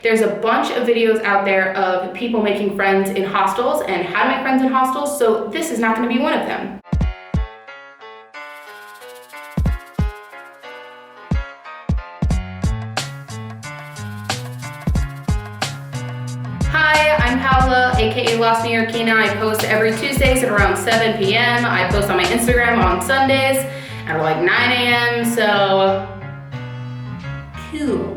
There's a bunch of videos out there of people making friends in hostels and how to make friends in hostels, so this is not going to be one of them. Hi, I'm Paola, aka Lost New Yorkina. I post every Tuesdays at around 7 p.m. I post on my Instagram on Sundays at like 9 a.m. So cool.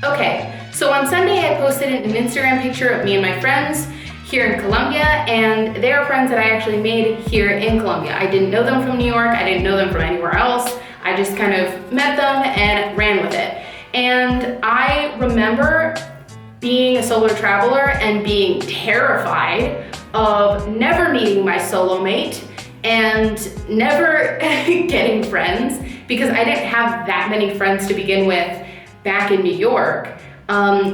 Okay, so on Sunday I posted an Instagram picture of me and my friends here in Colombia, and they are friends that I actually made here in Colombia. I didn't know them from New York, I didn't know them from anywhere else. I just kind of met them and ran with it. And I remember being a solo traveler and being terrified of never meeting my solo mate and never getting friends, because I didn't have that many friends to begin with back in New York.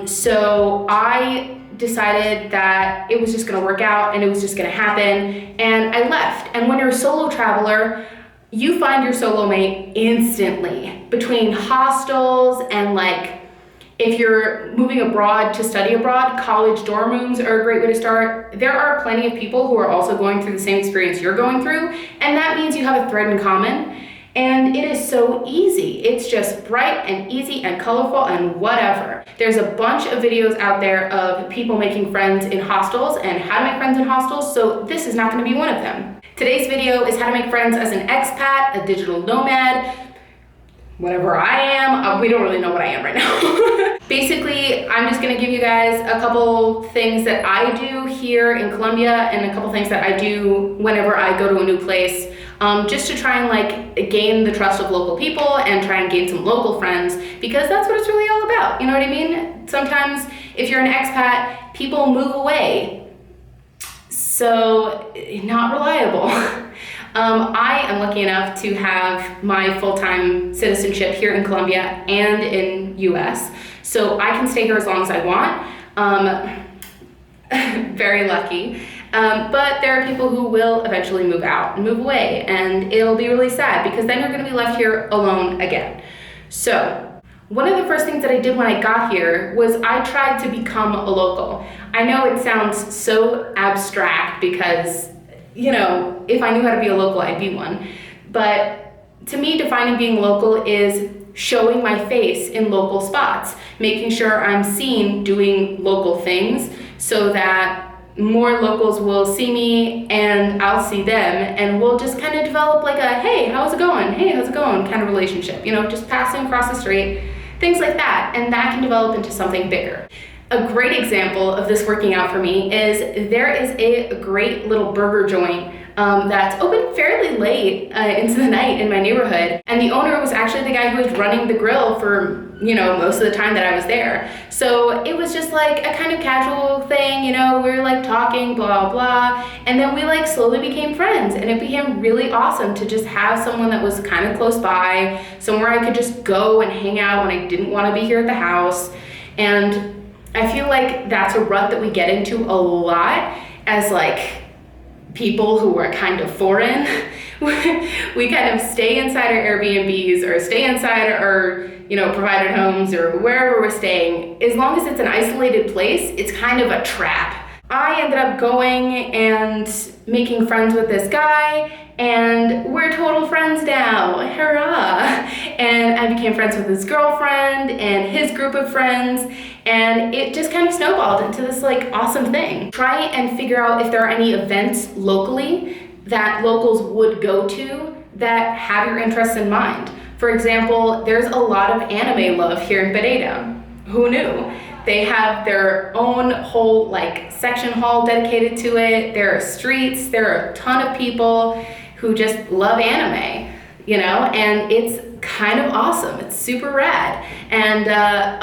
So I decided that it was just gonna work out and it was just gonna happen, and I left. And when you're a solo traveler, you find your solo mate instantly. Between hostels and like, if you're moving abroad to study abroad, college dorm rooms are a great way to start. There are plenty of people who are also going through the same experience you're going through, and that means you have a thread in common. And it is so easy. It's just bright and easy and colorful and whatever. There's a bunch of videos out there of people making friends in hostels and how to make friends in hostels, so this is not going to be one of them. Today's video is how to make friends as an expat, a digital nomad, whatever I am. We don't really know what I am right now. Basically, I'm just gonna give you guys a couple things that I do here in Colombia and a couple things that I do whenever I go to a new place, just to try and like gain the trust of local people and try and gain some local friends, because that's what it's really all about. You know what I mean? Sometimes if you're an expat, people move away, so not reliable. I am lucky enough to have my full-time citizenship here in Colombia and in US, so I can stay here as long as I want. Very lucky. But there are people who will eventually move out and move away, and it'll be really sad because then you're gonna be left here alone again. So one of the first things that I did when I got here was I tried to become a local. I know it sounds so abstract because, you know, if I knew how to be a local, I'd be one. But to me, defining being local is showing my face in local spots, making sure I'm seen doing local things so that more locals will see me and I'll see them, and we'll just kind of develop like a, hey, how's it going? Hey, how's it going? Kind of relationship, you know, just passing across the street, things like that. And that can develop into something bigger. A great example of this working out for me is there is a great little burger joint that's open fairly late into the night in my neighborhood, and the owner was actually the guy who was running the grill for, you know, most of the time that I was there. So it was just like a kind of casual thing, you know, we were like talking, blah, blah, and then we like slowly became friends, and it became really awesome to just have someone that was kind of close by, somewhere I could just go and hang out when I didn't want to be here at the house. And I feel like that's a rut that we get into a lot as like people who are kind of foreign. We kind of stay inside our Airbnbs or stay inside our, you know, provided homes or wherever we're staying. As long as it's an isolated place, it's kind of a trap. I ended up going and making friends with this guy, and we're total friends now, hurrah! And I became friends with his girlfriend and his group of friends, and it just kind of snowballed into this like awesome thing. Try and figure out if there are any events locally that locals would go to that have your interests in mind. For example, there's a lot of anime love here in Pereira. Who knew? They have their own whole like section hall dedicated to it. There are streets, there are a ton of people who just love anime, you know, and it's kind of awesome. It's super rad. And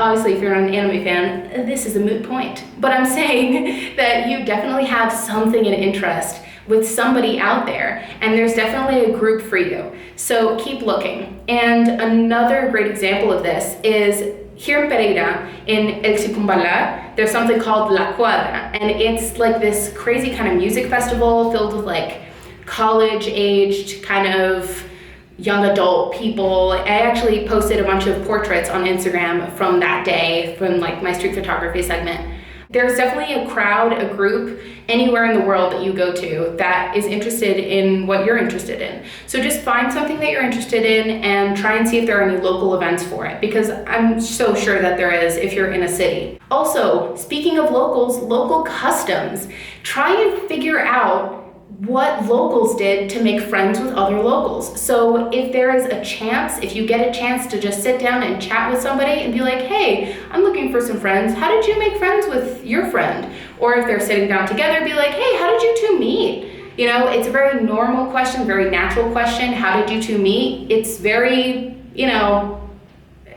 obviously if you're not an anime fan, this is a moot point. But I'm saying that you definitely have something in interest with somebody out there, and there's definitely a group for you. So keep looking. And another great example of this is here in Pereira, in El Circunvalar, there's something called La Cuadra, and it's like this crazy kind of music festival filled with like college-aged kind of, young adult people. I actually posted a bunch of portraits on Instagram from that day, from like my street photography segment. There's definitely a crowd, a group, anywhere in the world that you go to that is interested in what you're interested in. So just find something that you're interested in and try and see if there are any local events for it, because I'm so sure that there is if you're in a city. Also, speaking of locals, local customs. Try and figure out what locals did to make friends with other locals. So if there is a chance, if you get a chance to just sit down and chat with somebody and be like, hey, I'm looking for some friends. How did you make friends with your friend? Or if they're sitting down together, be like, hey, how did you two meet? You know, it's a very normal question, very natural question. How did you two meet? It's very, you know,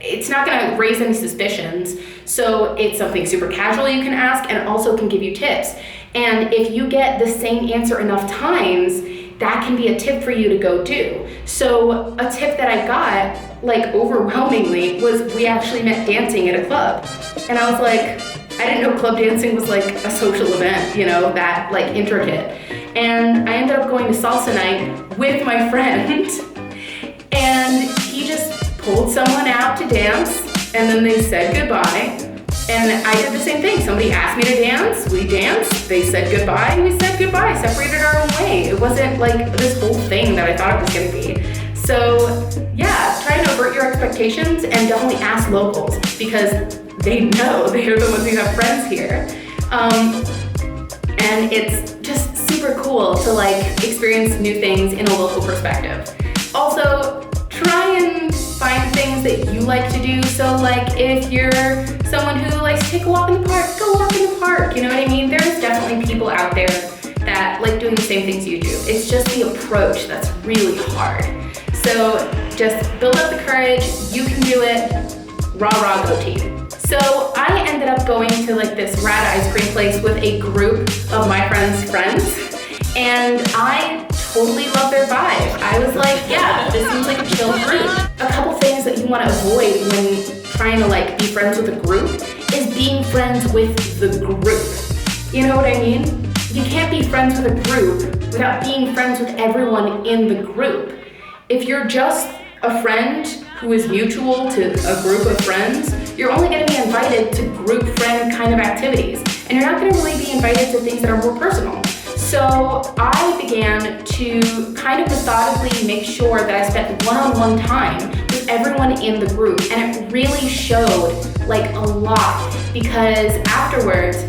it's not gonna raise any suspicions. So it's something super casual you can ask and also can give you tips. And if you get the same answer enough times, that can be a tip for you to go do. So a tip that I got, like overwhelmingly, was we actually met dancing at a club. And I was like, I didn't know club dancing was like a social event, you know, that like intricate. And I ended up going to salsa night with my friend. And he just pulled someone out to dance, and then they said goodbye. And I did the same thing. Somebody asked me to dance, we danced, they said goodbye, we said goodbye, separated our own way. It wasn't like this whole thing that I thought it was gonna be. So yeah, try to avert your expectations and definitely ask locals, because they know, they're the ones who have friends here. And it's just super cool to like experience new things in a local perspective. Also, try and find things that you like to do. So like if you're someone who likes to take a walk in the park, go walk in the park, you know what I mean? There's definitely people out there that like doing the same things you do. It's just the approach that's really hard. So just build up the courage, you can do it, rah rah, go team. So I ended up going to like this rad ice cream place with a group of my friends' friends, and I totally love their vibe. I was like, yeah, this seems like a chill group. A couple things that you want to avoid when trying to like be friends with a group is being friends with the group. You know what I mean? You can't be friends with a group without being friends with everyone in the group. If you're just a friend who is mutual to a group of friends, you're only going to be invited to group friend kind of activities, and you're not going to really be invited to things that are more personal. So I began to kind of methodically make sure that I spent one-on-one time with everyone in the group, and it really showed like a lot, because afterwards,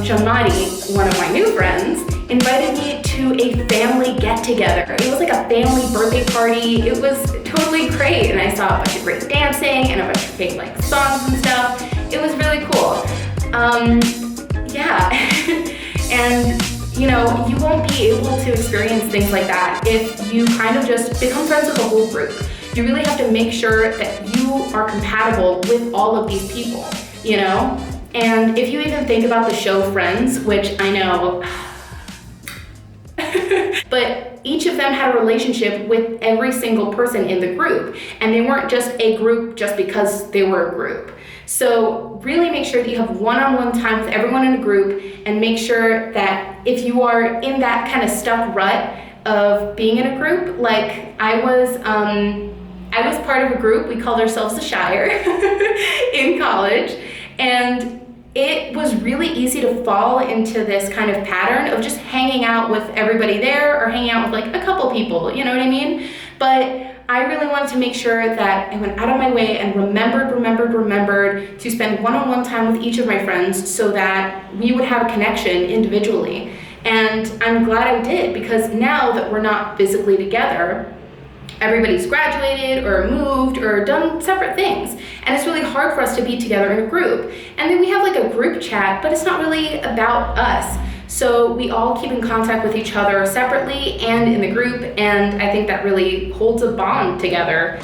Jean-Marie, one of my new friends, invited me to a family get-together. It was like a family birthday party. It was totally great, and I saw a bunch of great dancing and a bunch of fake like songs and stuff. It was really cool. Yeah, and you know, you won't be able to experience things like that if you kind of just become friends with the whole group. You really have to make sure that you are compatible with all of these people, you know? And if you even think about the show Friends, which I know, but each of them had a relationship with every single person in the group, and they weren't just a group just because they were a group. So really make sure that you have one-on-one time with everyone in a group, and make sure that if you are in that kind of stuck rut of being in a group, like I was part of a group, we called ourselves the Shire in college, and it was really easy to fall into this kind of pattern of just hanging out with everybody there, or hanging out with like a couple people, you know what I mean? But I really wanted to make sure that I went out of my way and remembered to spend one-on-one time with each of my friends, so that we would have a connection individually. And I'm glad I did, because now that we're not physically together, everybody's graduated or moved or done separate things, and it's really hard for us to be together in a group. And then we have like a group chat, but it's not really about us. So we all keep in contact with each other separately and in the group, and I think that really holds a bond together.